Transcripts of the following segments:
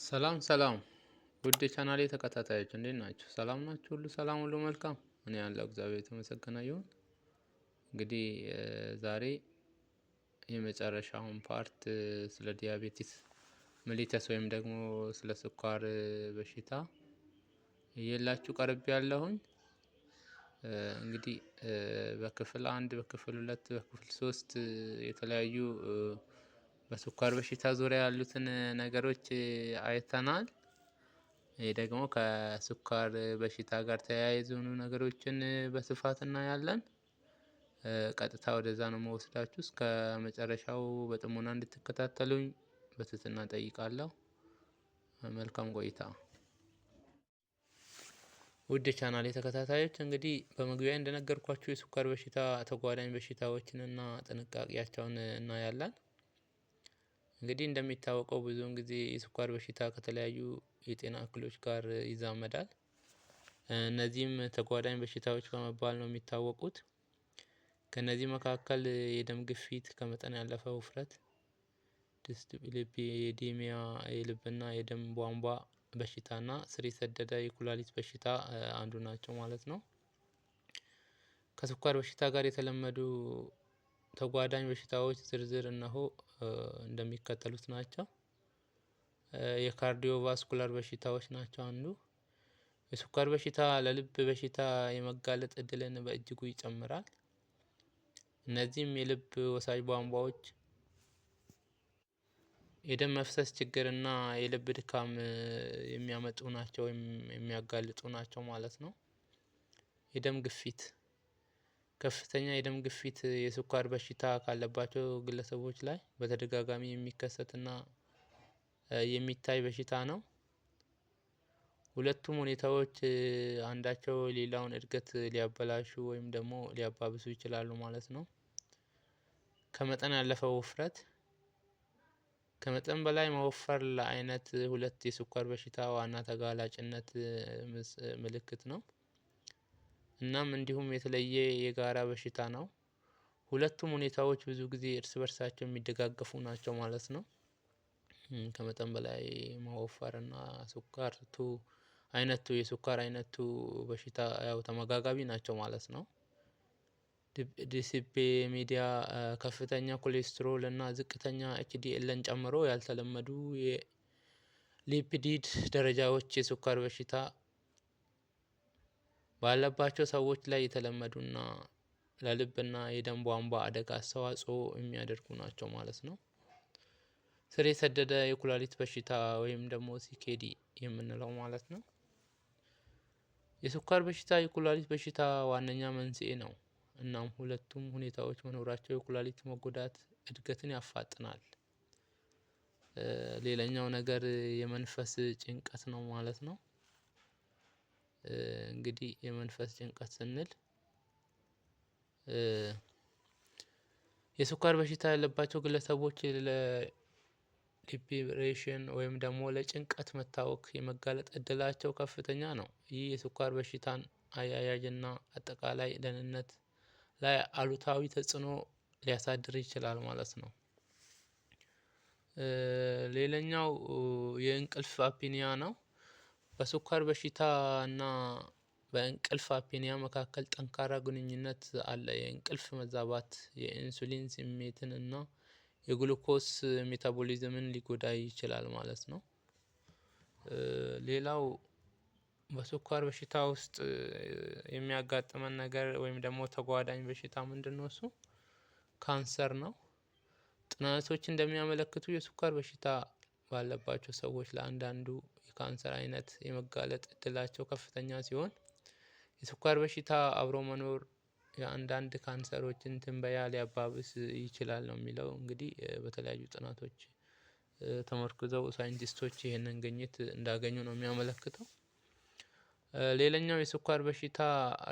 ሰላም ሰላም ውድ የቻናሌ ተከታታዮች እንዴት ናችሁ? ሰላም ናችሁ? ሁሉ ሰላም፣ ሁሉ መልካም። እኔ ያለው እግዚአብሔር የተመሰገነ ይሁን። እንግዲህ ዛሬ የመጨረሻውን ፓርት ስለ ዲያቤቲስ ምሊተስ ወይም ደግሞ ስለ ስኳር በሽታ እየላችሁ ቀርብ ያለሁኝ። እንግዲህ በክፍል 1 በክፍል 2 በክፍል 3 የተለያዩ በስኳር በሽታ ዙሪያ ያሉትን ነገሮች አይተናል። ይሄ ደግሞ ከስኳር በሽታ ጋር ተያይዞ ነገሮችን በስፋት እናያለን። ቀጥታ ወደዛ ነው መወስዳችሁ። እስከ መጨረሻው በጥሞና እንድትከታተሉኝ በትህትና ጠይቃለሁ። መልካም ቆይታ። ውድ ቻናሌ ተከታታዮች እንግዲህ በመግቢያ እንደነገርኳችሁ የስኳር በሽታ ተጓዳኝ በሽታዎችን እና ጥንቃቄያቸውን እናያለን። እንግዲህ እንደሚታወቀው ብዙውን ጊዜ የስኳር በሽታ ከተለያዩ የጤና እክሎች ጋር ይዛመዳል። እነዚህም ተጓዳኝ በሽታዎች በመባል ነው የሚታወቁት። ከነዚህ መካከል የደም ግፊት፣ ከመጠን ያለፈ ውፍረት፣ ዲስሊፒዲሚያ፣ የልብና የደም ቧንቧ በሽታና ስር የሰደደ የኩላሊት በሽታ አንዱ ናቸው ማለት ነው። ከስኳር በሽታ ጋር የተለመዱ ተጓዳኝ በሽታዎች ዝርዝር እነሆ እንደሚከተሉት ናቸው። የካርዲዮቫስኩላር በሽታዎች ናቸው አንዱ። የስኳር በሽታ ለልብ በሽታ የመጋለጥ እድልን በእጅጉ ይጨምራል። እነዚህም የልብ ወሳጅ ቧንቧዎች የደም መፍሰስ ችግርና የልብ ድካም የሚያመጡ ናቸው ወይም የሚያጋልጡ ናቸው ማለት ነው። የደም ግፊት፣ ከፍተኛ የደም ግፊት የስኳር በሽታ ካለባቸው ግለሰቦች ላይ በተደጋጋሚ የሚከሰትና የሚታይ በሽታ ነው። ሁለቱም ሁኔታዎች አንዳቸው ሌላውን እድገት ሊያበላሹ ወይም ደግሞ ሊያባብሱ ይችላሉ ማለት ነው። ከመጠን ያለፈው ውፍረት፣ ከመጠን በላይ መወፈር ለአይነት 2 የስኳር በሽታ ዋና ተጋላጭነት ምልክት ነው። እናም እንዲሁም የተለየ የጋራ በሽታ ነው። ሁለቱም ሁኔታዎች ብዙ ጊዜ እርስ በርሳቸው የሚደጋገፉ ናቸው ማለት ነው። ከመጠን በላይ መወፈር እና የስኳር አይነቱ በሽታ ያው ተመጋጋቢ ናቸው ማለት ነው። ዲስሊፒዲሚያ ከፍተኛ ኮሌስትሮል እና ዝቅተኛ ኤችዲኤልን ጨምሮ ያልተለመዱ የሊፒዲድ ደረጃዎች የስኳር በሽታ ባለባቸው ሰዎች ላይ የተለመዱና ለልብና የደም ቧንቧ አደጋ አስተዋጽኦ የሚያደርጉ ናቸው ማለት ነው። ስር የሰደደ የኩላሊት በሽታ ወይም ደግሞ ሲኬዲ የምንለው ማለት ነው። የስኳር በሽታ የኩላሊት በሽታ ዋነኛ መንስኤ ነው። እናም ሁለቱም ሁኔታዎች መኖራቸው የኩላሊት መጎዳት እድገትን ያፋጥናል። ሌላኛው ነገር የመንፈስ ጭንቀት ነው ማለት ነው። እንግዲህ የመንፈስ ጭንቀት ስንል የስኳር በሽታ ያለባቸው ግለሰቦች ለዲፕሬሽን ወይም ደግሞ ለጭንቀት መታወክ የመጋለጥ እድላቸው ከፍተኛ ነው። ይህ የስኳር በሽታን አያያዥና አጠቃላይ ደህንነት ላይ አሉታዊ ተጽዕኖ ሊያሳድር ይችላል ማለት ነው። ሌላኛው የእንቅልፍ አፒኒያ ነው። በስኳር በሽታ እና በእንቅልፍ አፒኒያ መካከል ጠንካራ ግንኙነት አለ። የእንቅልፍ መዛባት የኢንሱሊን ስሜትን እና የግሉኮስ ሜታቦሊዝምን ሊጎዳ ይችላል ማለት ነው። ሌላው በስኳር በሽታ ውስጥ የሚያጋጥመን ነገር ወይም ደግሞ ተጓዳኝ በሽታ ምንድነው? እሱ ካንሰር ነው። ጥናቶች እንደሚያመለክቱ የስኳር በሽታ ባለባቸው ሰዎች ለአንዳንዱ የካንሰር አይነት የመጋለጥ እድላቸው ከፍተኛ ሲሆን የስኳር በሽታ አብሮ መኖር የአንዳንድ ካንሰሮችን ትንበያ ሊያባብስ ይችላል ነው የሚለው። እንግዲህ በተለያዩ ጥናቶች ተመርኩዘው ሳይንቲስቶች ይህንን ግኝት እንዳገኙ ነው የሚያመለክተው። ሌላኛው የስኳር በሽታ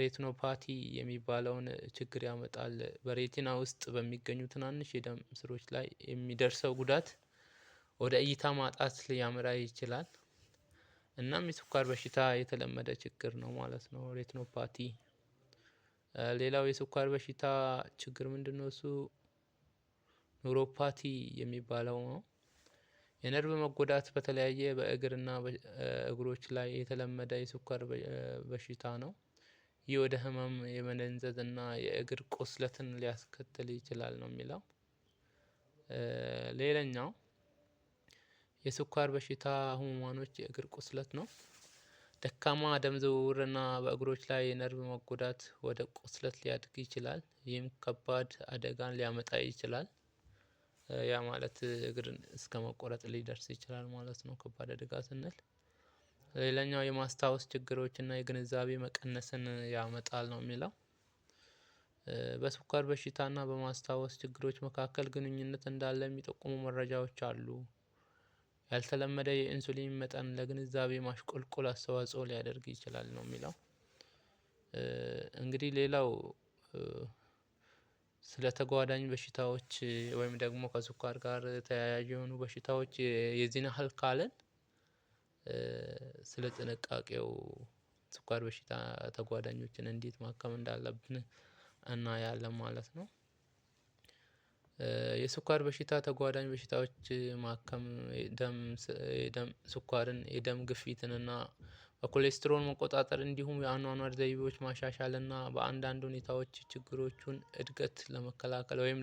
ሬቲኖፓቲ የሚባለውን ችግር ያመጣል። በሬቲና ውስጥ በሚገኙ ትናንሽ የደም ስሮች ላይ የሚደርሰው ጉዳት ወደ እይታ ማጣት ሊያመራ ይችላል። እናም የስኳር በሽታ የተለመደ ችግር ነው ማለት ነው ሬቲኖፓቲ። ሌላው የስኳር በሽታ ችግር ምንድነው? እሱ ኑሮፓቲ የሚባለው ነው። የነርቭ መጎዳት በተለያየ በእግርና እግሮች ላይ የተለመደ የስኳር በሽታ ነው። ይህ ወደ ህመም፣ የመደንዘዝ እና የእግር ቁስለትን ሊያስከትል ይችላል ነው የሚለው። ሌላኛው የስኳር በሽታ ህሙማኖች የእግር ቁስለት ነው። ደካማ ደም ዝውውርና በእግሮች ላይ የነርቭ መጎዳት ወደ ቁስለት ሊያድግ ይችላል። ይህም ከባድ አደጋን ሊያመጣ ይችላል። ያ ማለት እግርን እስከ መቆረጥ ሊደርስ ይችላል ማለት ነው ከባድ አደጋ ስንል። ሌላኛው የማስታወስ ችግሮችና የግንዛቤ መቀነስን ያመጣል ነው የሚለው። በስኳር በሽታና በማስታወስ ችግሮች መካከል ግንኙነት እንዳለ የሚጠቁሙ መረጃዎች አሉ። ያልተለመደ የኢንሱሊን መጠን ለግንዛቤ ማሽቆልቆል አስተዋጽኦ ሊያደርግ ይችላል ነው የሚለው። እንግዲህ ሌላው ስለ ተጓዳኝ በሽታዎች ወይም ደግሞ ከስኳር ጋር ተያያዥ የሆኑ በሽታዎች የዚህን ያህል ካልን ስለ ጥንቃቄው ስኳር በሽታ ተጓዳኞችን እንዴት ማከም እንዳለብን እናያለን ማለት ነው። የስኳር በሽታ ተጓዳኝ በሽታዎች ማከም የደም ስኳርን፣ የደም ግፊትንና በኮሌስትሮል መቆጣጠር እንዲሁም የአኗኗር ዘይቤዎች ማሻሻልና በአንዳንድ ሁኔታዎች ችግሮቹን እድገት ለመከላከል ወይም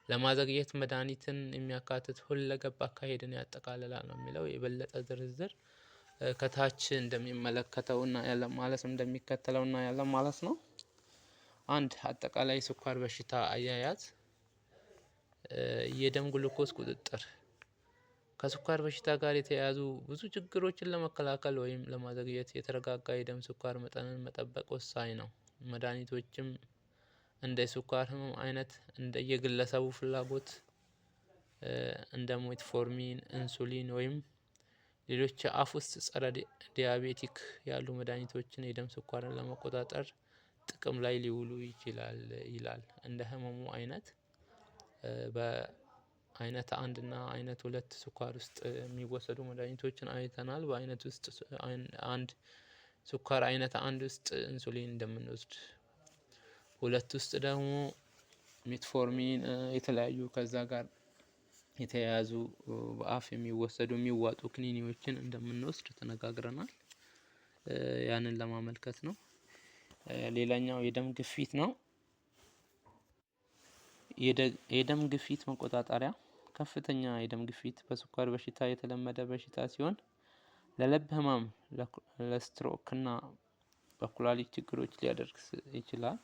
ለማዘግየት መድኃኒትን የሚያካትት ሁለገብ አካሄድን ያጠቃልላል ነው የሚለው። የበለጠ ዝርዝር ከታች እንደሚመለከተው እናያለን ማለት እንደሚከተለው እናያለን ማለት ነው። አንድ አጠቃላይ ስኳር በሽታ አያያዝ። የደም ግሉኮስ ቁጥጥር ከስኳር በሽታ ጋር የተያያዙ ብዙ ችግሮችን ለመከላከል ወይም ለማዘግየት የተረጋጋ የደም ስኳር መጠንን መጠበቅ ወሳኝ ነው። መድኃኒቶችም እንደ ስኳር ህመም አይነት እንደየግለሰቡ ፍላጎት እንደ ሜትፎርሚን፣ ኢንሱሊን ወይም ሌሎች የአፍ ውስጥ ጸረ ዲያቤቲክ ያሉ መድኃኒቶችን የደም ስኳርን ለመቆጣጠር ጥቅም ላይ ሊውሉ ይላል። እንደ ህመሙ አይነት በአይነት 1 እና አይነት 2 ስኳር ውስጥ የሚወሰዱ መድኃኒቶችን አይተናል። በአይነት ውስጥ አንድ ስኳር አይነት 1 ውስጥ ኢንሱሊን እንደምንወስድ፣ 2 ውስጥ ደግሞ ሜትፎርሚን የተለያዩ ከዛ ጋር የተያያዙ በአፍ የሚወሰዱ የሚዋጡ ክኒኒዎችን እንደምንወስድ ተነጋግረናል። ያንን ለማመልከት ነው። ሌላኛው የደም ግፊት ነው። የደም ግፊት መቆጣጠሪያ ከፍተኛ የደም ግፊት በስኳር በሽታ የተለመደ በሽታ ሲሆን ለልብ ህመም፣ ለስትሮክ እና በኩላሊት ችግሮች ሊያደርስ ይችላል።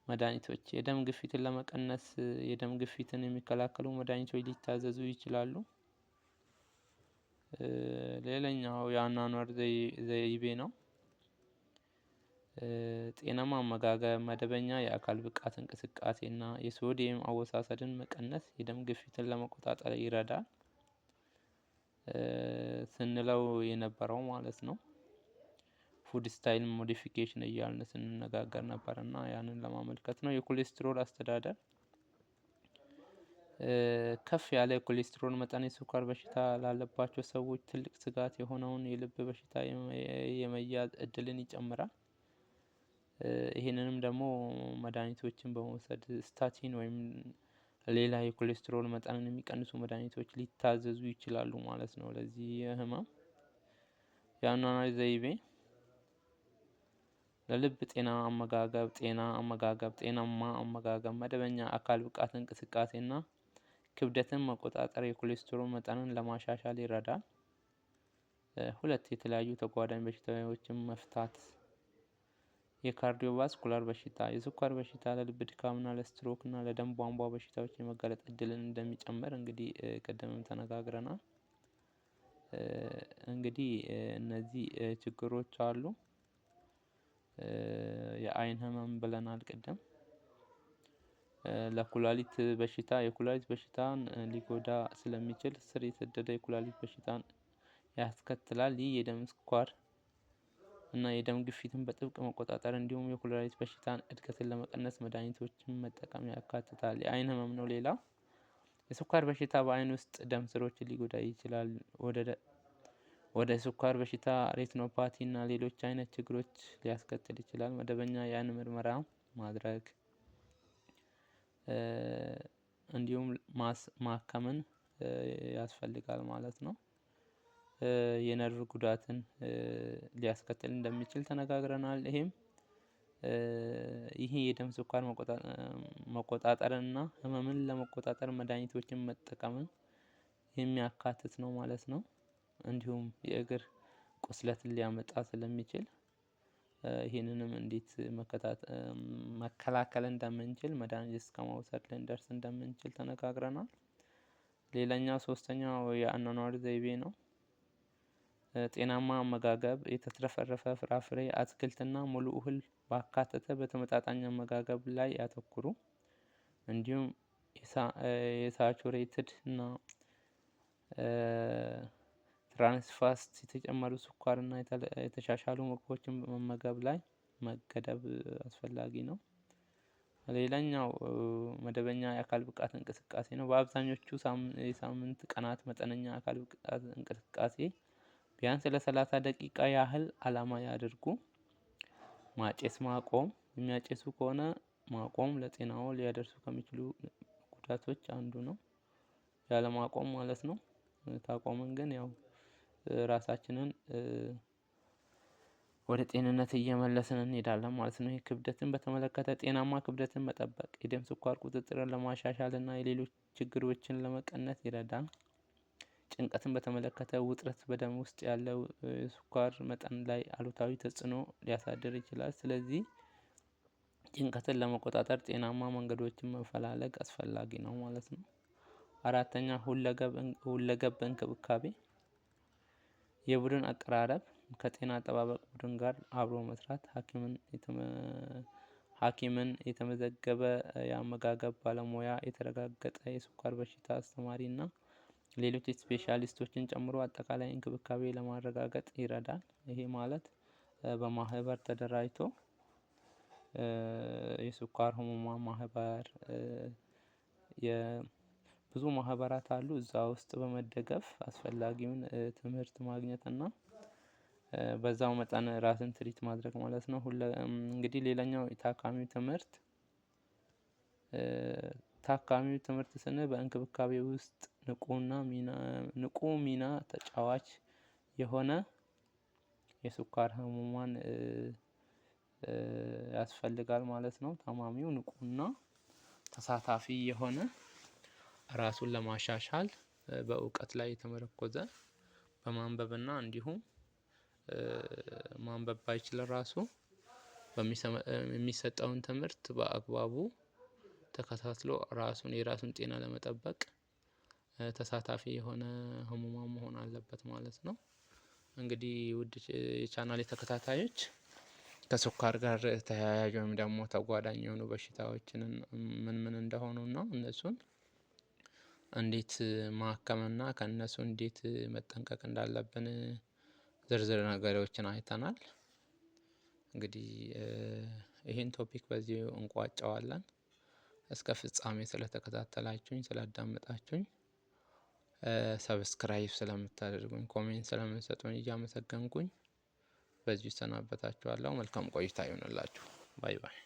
መድኃኒቶች የደም ግፊትን ለመቀነስ የደም ግፊትን የሚከላከሉ መድኃኒቶች ሊታዘዙ ይችላሉ። ሌላኛው የአኗኗር ዘይቤ ነው። ጤናማ አመጋገብ፣ መደበኛ የአካል ብቃት እንቅስቃሴ እና የሶዲየም አወሳሰድን መቀነስ የደም ግፊትን ለመቆጣጠር ይረዳል ስንለው የነበረው ማለት ነው። ፉድ ስታይል ሞዲፊኬሽን እያልን ስንነጋገር ነበር እና ያንን ለማመልከት ነው። የኮሌስትሮል አስተዳደር ከፍ ያለ የኮሌስትሮል መጠን የስኳር በሽታ ላለባቸው ሰዎች ትልቅ ስጋት የሆነውን የልብ በሽታ የመያዝ እድልን ይጨምራል። ይህንንም ደግሞ መድኃኒቶችን በመውሰድ ስታቲን ወይም ሌላ የኮሌስትሮል መጠንን የሚቀንሱ መድኃኒቶች ሊታዘዙ ይችላሉ ማለት ነው። ለዚህ ህመም የአኗኗር ዘይቤ ለልብ ጤናማ አመጋገብ፣ መደበኛ አካል ብቃት እንቅስቃሴና ክብደትን መቆጣጠር የኮሌስትሮል መጠንን ለማሻሻል ይረዳል። 2 የተለያዩ ተጓዳኝ በሽታዎችን መፍታት። የካርዲዮቫስኩላር በሽታ የስኳር በሽታ ለልብ ድካምና ለስትሮክ እና ለደም ቧንቧ በሽታዎች የመጋለጥ እድልን እንደሚጨምር እንግዲህ ቀደምም ተነጋግረናል። እንግዲህ እነዚህ ችግሮች አሉ። የአይን ህመም ብለናል ቅድም። ለኩላሊት በሽታ የኩላሊት በሽታን ሊጎዳ ስለሚችል ስር የሰደደ የኩላሊት በሽታን ያስከትላል። ይህ የደም ስኳር እና የደም ግፊትን በጥብቅ መቆጣጠር እንዲሁም የኩላሊት በሽታን እድገትን ለመቀነስ መድኃኒቶችን መጠቀም ያካትታል። የአይን ህመም ነው ሌላው። የስኳር በሽታ በአይን ውስጥ ደም ስሮችን ሊጎዳ ይችላል። ወደ ስኳር በሽታ፣ ሬቲኖፓቲ እና ሌሎች አይነት ችግሮች ሊያስከትል ይችላል። መደበኛ የአይን ምርመራ ማድረግ እንዲሁም ማከምን ያስፈልጋል ማለት ነው። የነርቭ ጉዳትን ሊያስከትል እንደሚችል ተነጋግረናል። ይሄ የደም ስኳር መቆጣጠርና ህመምን ለመቆጣጠር መድኃኒቶችን መጠቀምን የሚያካትት ነው ማለት ነው። እንዲሁም የእግር ቁስለትን ሊያመጣ ስለሚችል ይህንንም እንዴት መከላከል እንደምንችል መድኃኒት እስከመውሰድ ልንደርስ እንደምንችል ተነጋግረናል። ሌላኛው ሶስተኛው የአኗኗር ዘይቤ ነው። ጤናማ አመጋገብ የተትረፈረፈ ፍራፍሬ፣ አትክልትና ሙሉ እህል ባካተተ በተመጣጣኝ አመጋገብ ላይ ያተኩሩ። እንዲሁም የሳቹሬትድ እና ትራንስፋስት የተጨመሩ ስኳር እና የተሻሻሉ ምግቦችን በመመገብ ላይ መገደብ አስፈላጊ ነው። ሌላኛው መደበኛ የአካል ብቃት እንቅስቃሴ ነው። በአብዛኞቹ የሳምንት ቀናት መጠነኛ አካል ብቃት እንቅስቃሴ ቢያንስ ለ30 ደቂቃ ያህል አላማ ያድርጉ። ማጨስ ማቆም፣ የሚያጨሱ ከሆነ ማቆም ለጤናዎ ሊያደርሱ ከሚችሉ ጉዳቶች አንዱ ነው። ያለማቆም ማለት ነው። ካቆምን ግን ያው ራሳችንን ወደ ጤንነት እየመለስን እንሄዳለን ማለት ነው። ክብደትን በተመለከተ ጤናማ ክብደትን መጠበቅ የደም ስኳር ቁጥጥርን ለማሻሻል እና የሌሎች ችግሮችን ለመቀነስ ይረዳል። ጭንቀትን በተመለከተ ውጥረት በደም ውስጥ ያለው ስኳር መጠን ላይ አሉታዊ ተጽዕኖ ሊያሳድር ይችላል። ስለዚህ ጭንቀትን ለመቆጣጠር ጤናማ መንገዶችን መፈላለግ አስፈላጊ ነው ማለት ነው። አራተኛ ሁለገብ እንክብካቤ የቡድን አቀራረብ ከጤና አጠባበቅ ቡድን ጋር አብሮ መስራት ሐኪምን የተመዘገበ የአመጋገብ ባለሙያ የተረጋገጠ የስኳር በሽታ አስተማሪ እና ሌሎች ስፔሻሊስቶችን ጨምሮ አጠቃላይ እንክብካቤ ለማረጋገጥ ይረዳል። ይሄ ማለት በማህበር ተደራጅቶ የስኳር ህሙማን ማህበር የብዙ ማህበራት አሉ። እዛ ውስጥ በመደገፍ አስፈላጊውን ትምህርት ማግኘት እና በዛው መጠን ራስን ትሪት ማድረግ ማለት ነው። እንግዲህ ሌላኛው የታካሚው ትምህርት ታካሚው ትምህርት ስንል በእንክብካቤ ውስጥ ንቁ ሚና ተጫዋች የሆነ የስኳር ህሙማን ያስፈልጋል ማለት ነው። ታማሚው ንቁና ተሳታፊ የሆነ ራሱን ለማሻሻል በእውቀት ላይ የተመረኮዘ በማንበብና እንዲሁም ማንበብ ባይችል ራሱ የሚሰጠውን ትምህርት በአግባቡ ተከታትሎ የራሱን ጤና ለመጠበቅ ተሳታፊ የሆነ ህሙማን መሆን አለበት ማለት ነው። እንግዲህ ውድ የቻናሌ ተከታታዮች ከስኳር ጋር ተያያዥ ወይም ደግሞ ተጓዳኝ የሆኑ በሽታዎችን ምን እንደሆኑና እነሱን እንዴት ማከምና ከእነሱ እንዴት መጠንቀቅ እንዳለብን ዝርዝር ነገሮችን አይተናል። እንግዲህ ይሄን ቶፒክ በዚሁ እንቋጨዋለን። እስከ ፍጻሜ ስለተከታተላችሁኝ ስላዳመጣችሁኝ ሰብስክራይብ ስለምታደርጉኝ ኮሜንት ስለምትሰጡኝ እያመሰገንኩኝ በዚሁ እሰናበታችኋለሁ። መልካም ቆይታ ይሁንላችሁ። ባይ ባይ።